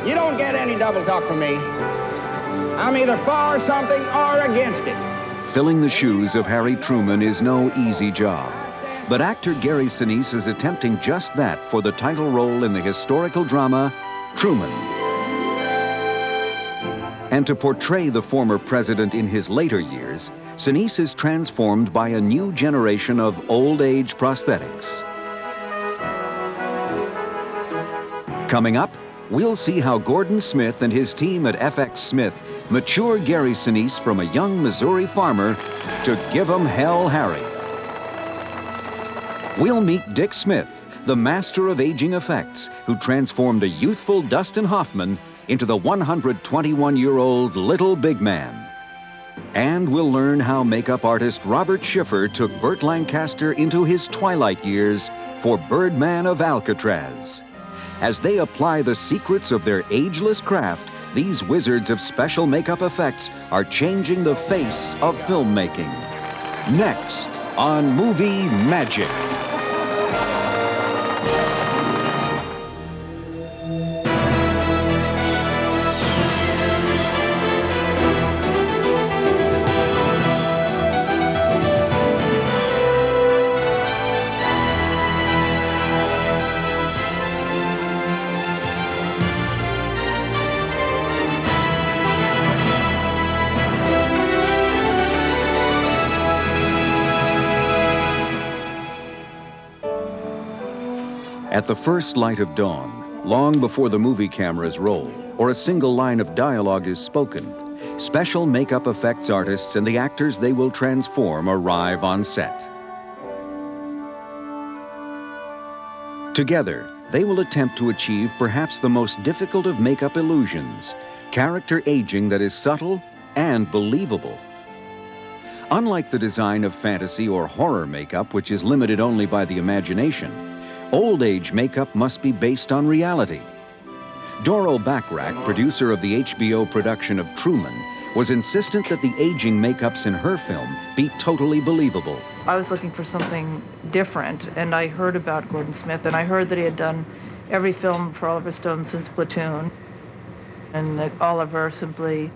You don't get any double talk from me. I'm either for something or against it. Filling the shoes of Harry Truman is no easy job. But actor Gary Sinise is attempting just that for the title role in the historical drama, Truman. And to portray the former president in his later years, Sinise is transformed by a new generation of old-age prosthetics. Coming up, we'll see how Gordon Smith and his team at FX Smith mature Gary Sinise from a young Missouri farmer to give him Hell Harry. We'll meet Dick Smith, the master of aging effects, who transformed a youthful Dustin Hoffman into the 121-year-old Little Big Man. And we'll learn how makeup artist Robert Schiffer took Burt Lancaster into his twilight years for Birdman of Alcatraz. As they apply the secrets of their ageless craft, these wizards of special makeup effects are changing the face of filmmaking. Next on Movie Magic. At the first light of dawn, long before the movie cameras roll or a single line of dialogue is spoken, special makeup effects artists and the actors they will transform arrive on set. Together, they will attempt to achieve perhaps the most difficult of makeup illusions, character aging that is subtle and believable. Unlike the design of fantasy or horror makeup, which is limited only by the imagination, old age makeup must be based on reality. Doro Bachrach, producer of the HBO production of Truman, was insistent that the aging makeups in her film be totally believable. I was looking for something different, and I heard about Gordon Smith, and I heard that he had done every film for Oliver Stone since Platoon, and that Oliver simply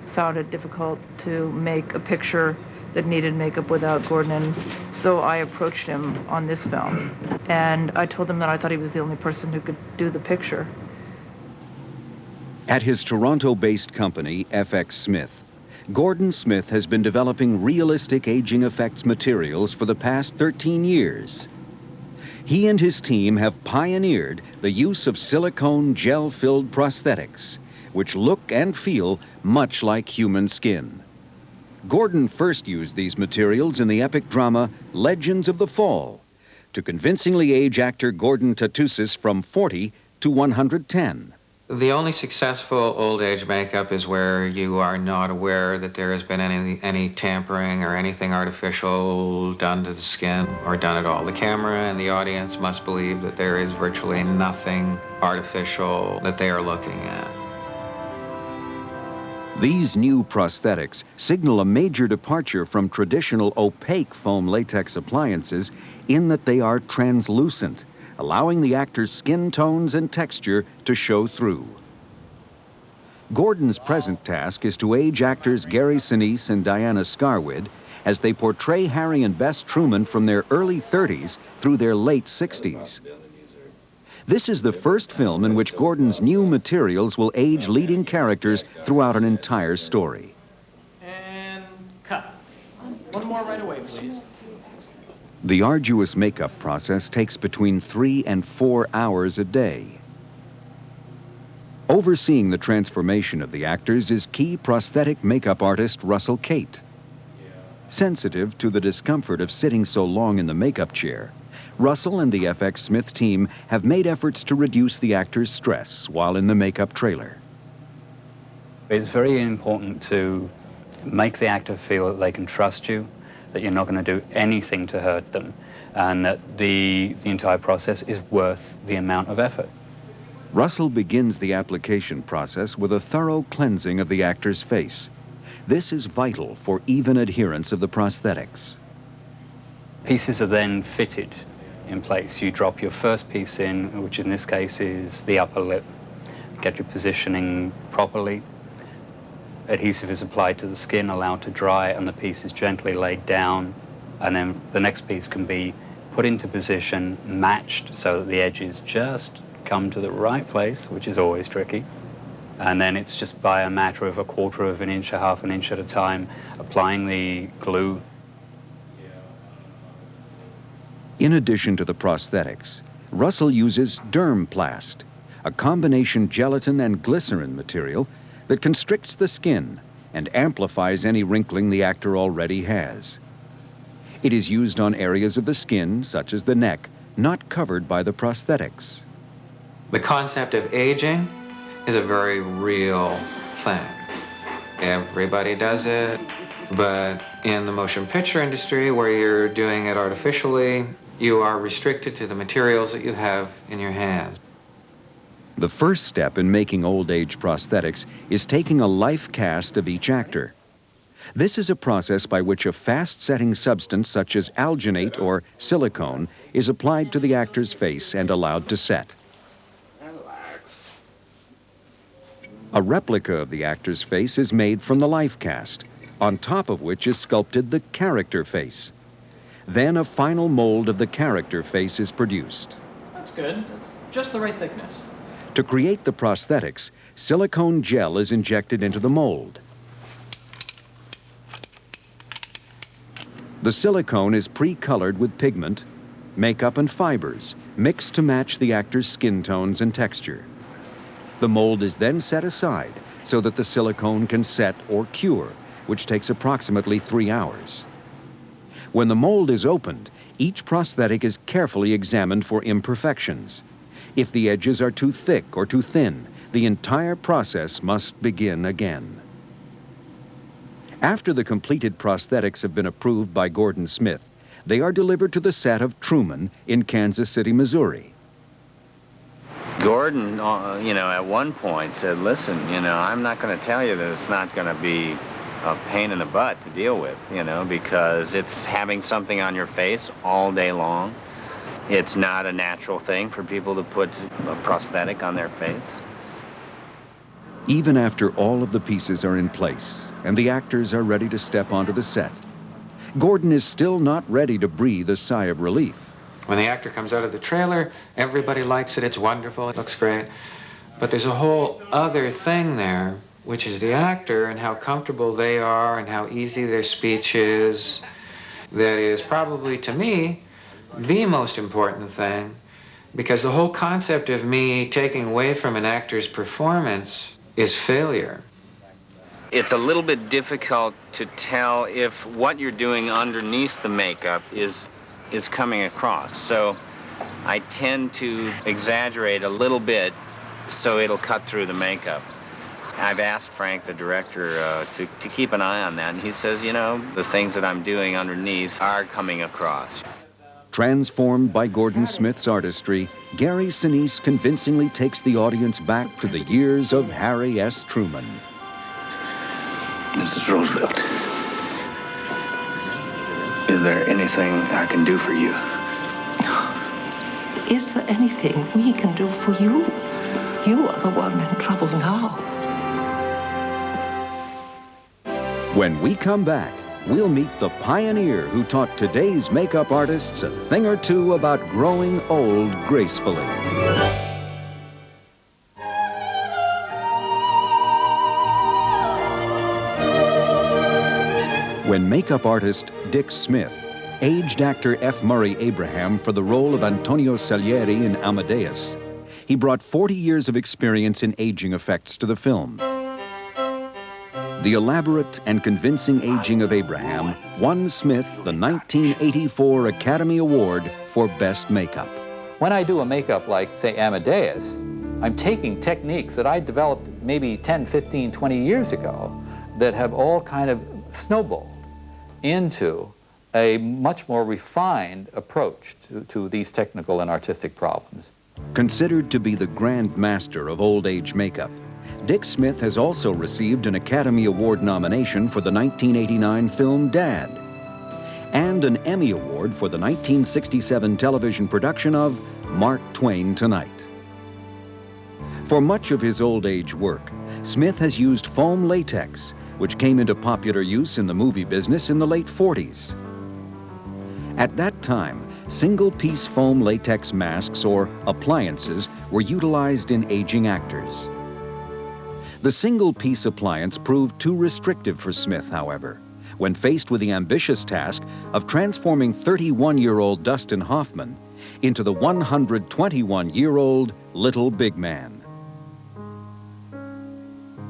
found it difficult to make a picture that needed makeup without Gordon, and so I approached him on this film. And I told him that I thought he was the only person who could do the picture. At his Toronto-based company, FX Smith, Gordon Smith has been developing realistic aging effects materials for the past 13 years. He and his team have pioneered the use of silicone gel-filled prosthetics, which look and feel much like human skin. Gordon first used these materials in the epic drama Legends of the Fall to convincingly age actor Gordon Tatousis from 40 to 110. The only successful old age makeup is where you are not aware that there has been any tampering or anything artificial done to the skin or done at all. The camera and the audience must believe that there is virtually nothing artificial that they are looking at. These new prosthetics signal a major departure from traditional opaque foam latex appliances in that they are translucent, allowing the actor's skin tones and texture to show through. Gordon's present task is to age actors Gary Sinise and Diana Scarwid as they portray Harry and Bess Truman from their early 30s through their late 60s. This is the first film in which Gordon's new materials will age leading characters throughout an entire story. And cut. One more right away, please. The arduous makeup process takes between 3 and 4 hours a day. Overseeing the transformation of the actors is key prosthetic makeup artist Russell Cate. Sensitive to the discomfort of sitting so long in the makeup chair, Russell and the FX Smith team have made efforts to reduce the actor's stress while in the makeup trailer. It's very important to make the actor feel that they can trust you, that you're not going to do anything to hurt them, and that the entire process is worth the amount of effort. Russell begins the application process with a thorough cleansing of the actor's face. This is vital for even adherence of the prosthetics. Pieces are then fitted in place. You drop your first piece in, which in this case is the upper lip. get your positioning properly. Adhesive is applied to the skin, allowed to dry, and the piece is gently laid down. And then the next piece can be put into position, matched so that the edges just come to the right place, which is always tricky. And then it's just by a matter of a quarter of an inch, a half an inch at a time, applying the glue. In addition to the prosthetics, Russell uses Dermplast, a combination gelatin and glycerin material that constricts the skin and amplifies any wrinkling the actor already has. It is used on areas of the skin, such as the neck, not covered by the prosthetics. The concept of aging is a very real thing. Everybody does it, but in the motion picture industry, where you're doing it artificially, you are restricted to the materials that you have in your hands. The first step in making old age prosthetics is taking a life cast of each actor. This is a process by which a fast-setting substance such as alginate or silicone is applied to the actor's face and allowed to set. A replica of the actor's face is made from the life cast, on top of which is sculpted the character face. Then a final mold of the character face is produced. That's good. That's just the right thickness. To create the prosthetics, silicone gel is injected into the mold. The silicone is pre-colored with pigment, makeup, and fibers, mixed to match the actor's skin tones and texture. The mold is then set aside so that the silicone can set or cure, which takes approximately 3 hours. When the mold is opened, each prosthetic is carefully examined for imperfections. If the edges are too thick or too thin, the entire process must begin again. After the completed prosthetics have been approved by Gordon Smith, they are delivered to the set of Truman in Kansas City, Missouri. Gordon, at one point said, listen, I'm not going to tell you that it's not going to be a pain in the butt to deal with, because it's having something on your face all day long. It's not a natural thing for people to put a prosthetic on their face. Even after all of the pieces are in place and the actors are ready to step onto the set, Gordon is still not ready to breathe a sigh of relief. When the actor comes out of the trailer, everybody likes it, it's wonderful, it looks great. But there's a whole other thing there, which is the actor and how comfortable they are and how easy their speech is. That is probably, to me, the most important thing, because the whole concept of me taking away from an actor's performance is failure. It's a little bit difficult to tell if what you're doing underneath the makeup is coming across. So I tend to exaggerate a little bit so it'll cut through the makeup. I've asked Frank, the director, to keep an eye on that, and he says, the things that I'm doing underneath are coming across. Transformed by Gordon Smith's artistry, Gary Sinise convincingly takes the audience back to the years of Harry S. Truman. Mrs. Roosevelt, is there anything I can do for you? Is there anything we can do for you? You are the one in trouble now. When we come back, we'll meet the pioneer who taught today's makeup artists a thing or two about growing old gracefully. When makeup artist Dick Smith aged actor F. Murray Abraham for the role of Antonio Salieri in Amadeus, he brought 40 years of experience in aging effects to the film. The elaborate and convincing aging of Abraham won Smith the 1984 Academy Award for Best Makeup. When I do a makeup like, say, Amadeus, I'm taking techniques that I developed maybe 10, 15, 20 years ago that have all kind of snowballed into a much more refined approach to these technical and artistic problems. Considered to be the grand master of old age makeup, Dick Smith has also received an Academy Award nomination for the 1989 film Dad, and an Emmy Award for the 1967 television production of Mark Twain Tonight. For much of his old age work, Smith has used foam latex, which came into popular use in the movie business in the late 40s. At that time, single-piece foam latex masks or appliances were utilized in aging actors. The single-piece appliance proved too restrictive for Smith, however, when faced with the ambitious task of transforming 31-year-old Dustin Hoffman into the 121-year-old Little Big Man.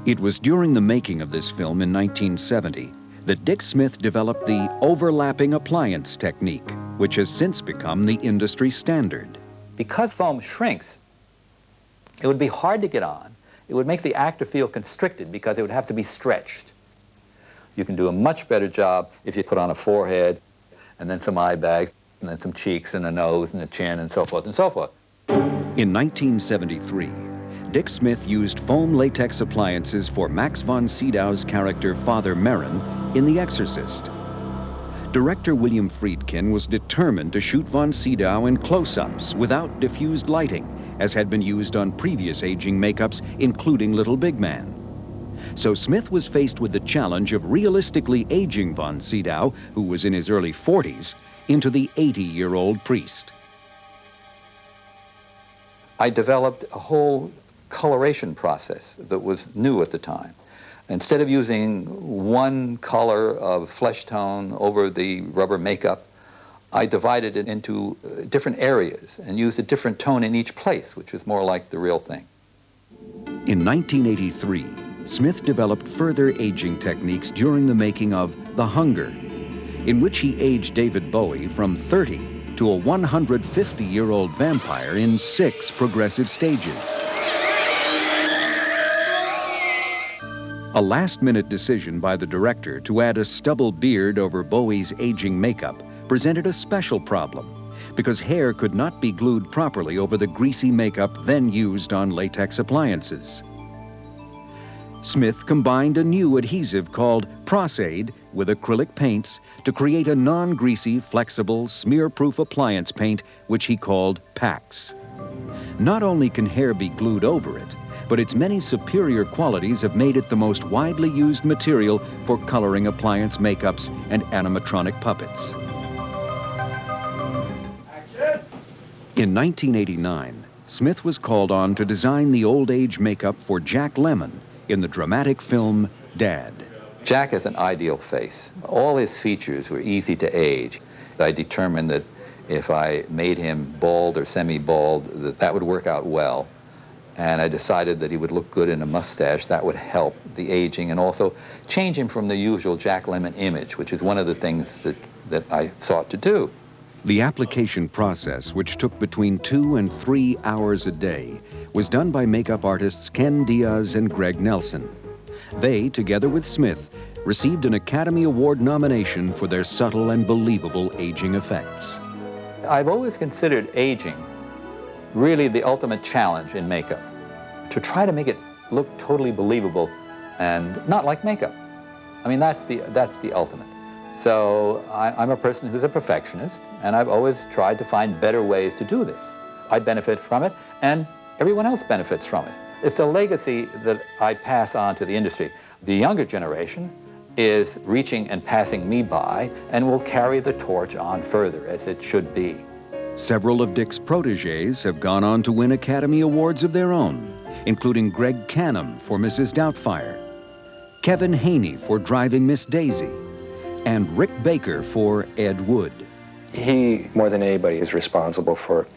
It was during the making of this film in 1970 that Dick Smith developed the overlapping appliance technique, which has since become the industry standard. Because foam shrinks, it would be hard to get on. It would make the actor feel constricted because it would have to be stretched. You can do a much better job if you put on a forehead and then some eye bags and then some cheeks and a nose and a chin and so forth and so forth. In 1973, Dick Smith used foam latex appliances for Max von Sydow's character Father Merrin in The Exorcist. Director William Friedkin was determined to shoot von Sydow in close-ups without diffused lighting, as had been used on previous aging makeups, including Little Big Man. So Smith was faced with the challenge of realistically aging von Sydow, who was in his early 40s, into the 80-year-old priest. I developed a whole coloration process that was new at the time. Instead of using one color of flesh tone over the rubber makeup, I divided it into different areas and used a different tone in each place, which was more like the real thing. In 1983, Smith developed further aging techniques during the making of The Hunger, in which he aged David Bowie from 30 to a 150-year-old vampire in 6 progressive stages. A last-minute decision by the director to add a stubble beard over Bowie's aging makeup presented a special problem because hair could not be glued properly over the greasy makeup then used on latex appliances. Smith combined a new adhesive called Prosaid with acrylic paints to create a non-greasy, flexible, smear-proof appliance paint which he called Pax. Not only can hair be glued over it, but its many superior qualities have made it the most widely used material for coloring appliance makeups and animatronic puppets. In 1989, Smith was called on to design the old age makeup for Jack Lemmon in the dramatic film Dad. Jack has an ideal face. All his features were easy to age. I determined that if I made him bald or semi-bald, that would work out well. And I decided that he would look good in a mustache. That would help the aging and also change him from the usual Jack Lemmon image, which is one of the things that I sought to do. The application process, which took between 2 and 3 hours a day, was done by makeup artists Ken Diaz and Greg Nelson. They, together with Smith, received an Academy Award nomination for their subtle and believable aging effects. I've always considered aging really the ultimate challenge in makeup, to try to make it look totally believable and not like makeup. I mean, that's the ultimate. So I'm a person who's a perfectionist, and I've always tried to find better ways to do this. I benefit from it, and everyone else benefits from it. It's a legacy that I pass on to the industry. The younger generation is reaching and passing me by and will carry the torch on further, as it should be. Several of Dick's protégés have gone on to win Academy Awards of their own, including Greg Canham for Mrs. Doubtfire, Kevin Haney for Driving Miss Daisy, and Rick Baker for Ed Wood. He, more than anybody, is responsible for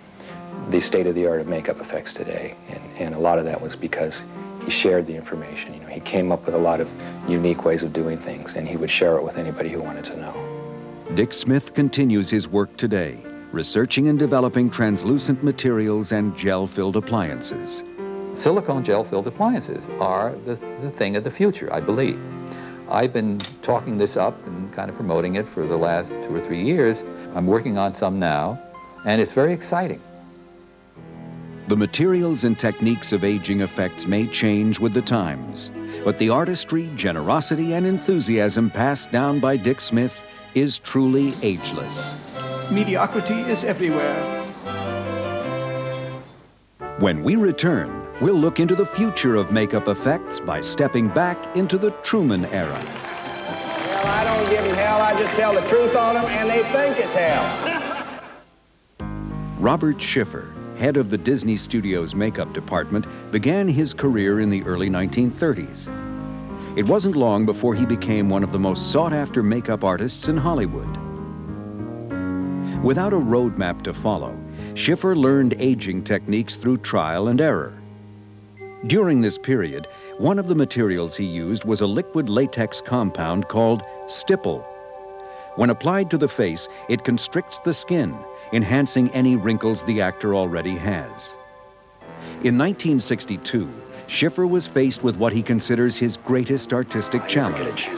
the state-of-the-art of makeup effects today, and a lot of that was because he shared the information. You know, he came up with a lot of unique ways of doing things, and he would share it with anybody who wanted to know. Dick Smith continues his work today, researching and developing translucent materials and gel-filled appliances. Silicone gel-filled appliances are the thing of the future, I believe. I've been talking this up and kind of promoting it for the last 2 or 3 years. I'm working on some now, and it's very exciting. The materials and techniques of aging effects may change with the times, but the artistry, generosity, and enthusiasm passed down by Dick Smith is truly ageless. Mediocrity is everywhere. When we return, We'll look into the future of makeup effects by stepping back into the Truman era. Well, I don't give them hell. I just tell the truth on them, and they think it's hell. Robert Schiffer, head of the Disney Studios makeup department, began his career in the early 1930s. It wasn't long before he became one of the most sought-after makeup artists in Hollywood. Without a roadmap to follow, Schiffer learned aging techniques through trial and error. During this period, one of the materials he used was a liquid latex compound called stipple. When applied to the face, it constricts the skin, enhancing any wrinkles the actor already has. In 1962, Schiffer was faced with what he considers his greatest artistic challenge,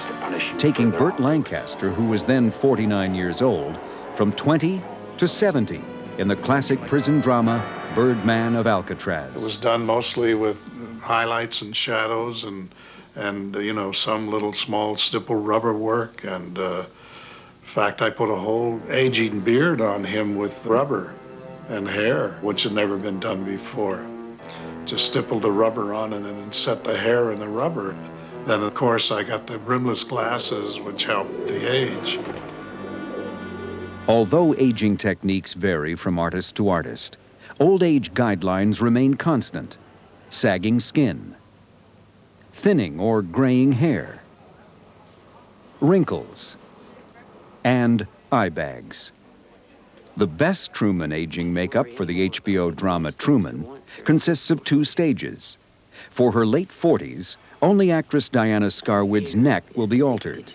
taking Burt Lancaster, who was then 49 years old, from 20 to 70 in the classic prison drama Birdman of Alcatraz. It was done mostly with highlights and shadows and you know, some little small stipple rubber work. And in fact, I put a whole aging beard on him with rubber and hair, which had never been done before. Just stippled the rubber on and then set the hair in the rubber. Then, of course, I got the rimless glasses, which helped the age. Although aging techniques vary from artist to artist, old age guidelines remain constant. Sagging skin, thinning or graying hair, wrinkles, and eye bags. The best Truman aging makeup for the HBO drama Truman consists of 2 stages. For her late 40s, only actress Diana Scarwood's neck will be altered.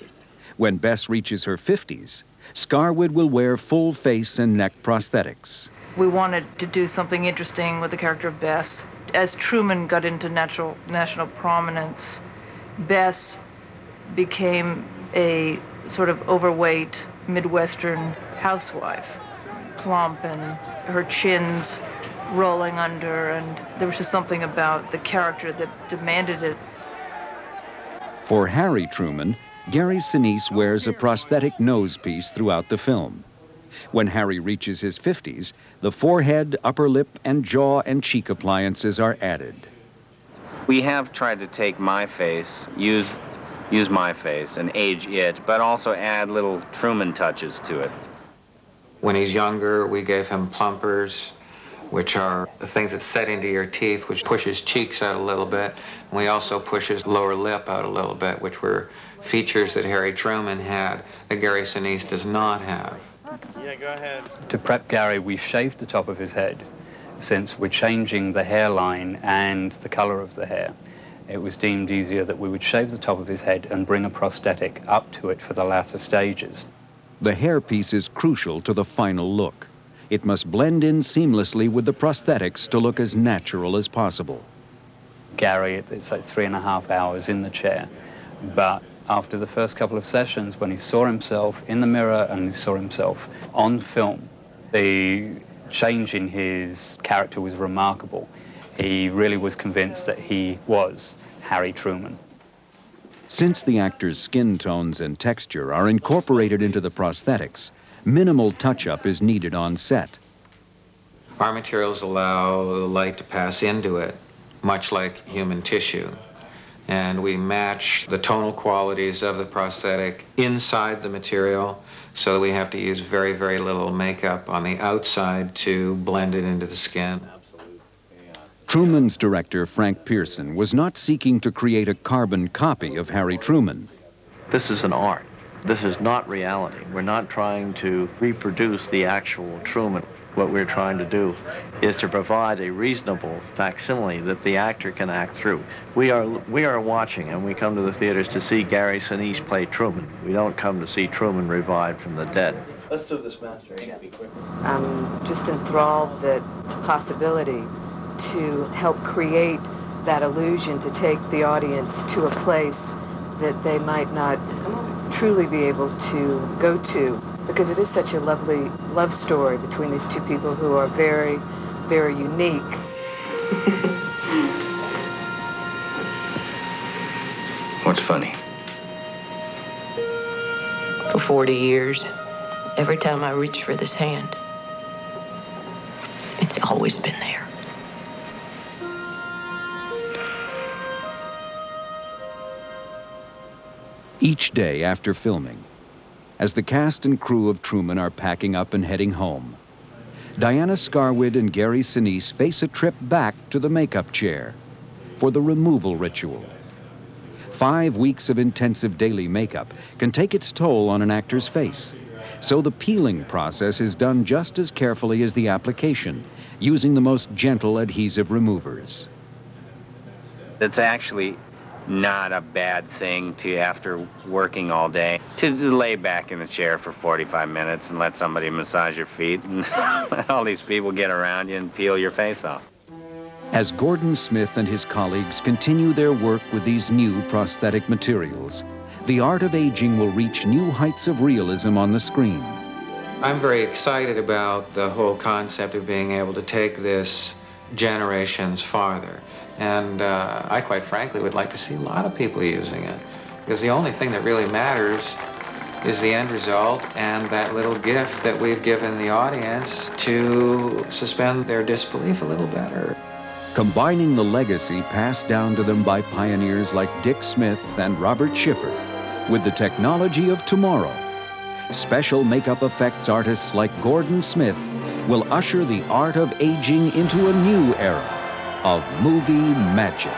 When Bess reaches her 50s, Scarwood will wear full face and neck prosthetics. We wanted to do something interesting with the character of Bess. As Truman got into national prominence, Bess became a sort of overweight Midwestern housewife, plump and her chin's rolling under, and there was just something about the character that demanded it. For Harry Truman, Gary Sinise wears a prosthetic nose piece throughout the film. When Harry reaches his 50s, the forehead, upper lip, and jaw and cheek appliances are added. We have tried to take my face, use my face and age it, but also add little Truman touches to it. When he's younger, we gave him plumpers, which are the things that set into your teeth, which push his cheeks out a little bit. And we also push his lower lip out a little bit, which were features that Harry Truman had that Gary Sinise does not have. Yeah, go ahead. To prep Gary, we shaved the top of his head. Since we're changing the hairline and the color of the hair, it was deemed easier that we would shave the top of his head and bring a prosthetic up to it for the latter stages. The hairpiece is crucial to the final look. It must blend in seamlessly with the prosthetics to look as natural as possible. Gary, it's like 3.5 hours in the chair, but after the first couple of sessions, when he saw himself in the mirror and he saw himself on film, the change in his character was remarkable. He really was convinced that he was Harry Truman. Since the actor's skin tones and texture are incorporated into the prosthetics, minimal touch-up is needed on set. Our materials allow the light to pass into it, much like human tissue. And we match the tonal qualities of the prosthetic inside the material, so that we have to use very, very little makeup on the outside to blend it into the skin. Truman's director, Frank Pearson, was not seeking to create a carbon copy of Harry Truman. This is an art. This is not reality. We're not trying to reproduce the actual Truman. What we're trying to do is to provide a reasonable facsimile that the actor can act through. We are watching, and we come to the theaters to see Gary Sinise play Truman. We don't come to see Truman revived from the dead. Let's do this, Master. I'm just enthralled that it's a possibility to help create that illusion, to take the audience to a place that they might not truly be able to go to, because it is such a lovely love story between these two people who are very, very unique. What's funny? For 40 years, every time I reach for this hand, it's always been there. Each day after filming, as the cast and crew of Truman are packing up and heading home, Diana Scarwid and Gary Sinise face a trip back to the makeup chair for the removal ritual. 5 weeks of intensive daily makeup can take its toll on an actor's face, so the peeling process is done just as carefully as the application, using the most gentle adhesive removers. It's actually not a bad thing to, after working all day, to lay back in the chair for 45 minutes and let somebody massage your feet and let all these people get around you and peel your face off. As Gordon Smith and his colleagues continue their work with these new prosthetic materials, the art of aging will reach new heights of realism on the screen. I'm very excited about the whole concept of being able to take this generations farther. And I, quite frankly, would like to see a lot of people using it. Because the only thing that really matters is the end result and that little gift that we've given the audience to suspend their disbelief a little better. Combining the legacy passed down to them by pioneers like Dick Smith and Robert Schiffer with the technology of tomorrow, special makeup effects artists like Gordon Smith will usher the art of aging into a new era of movie magic.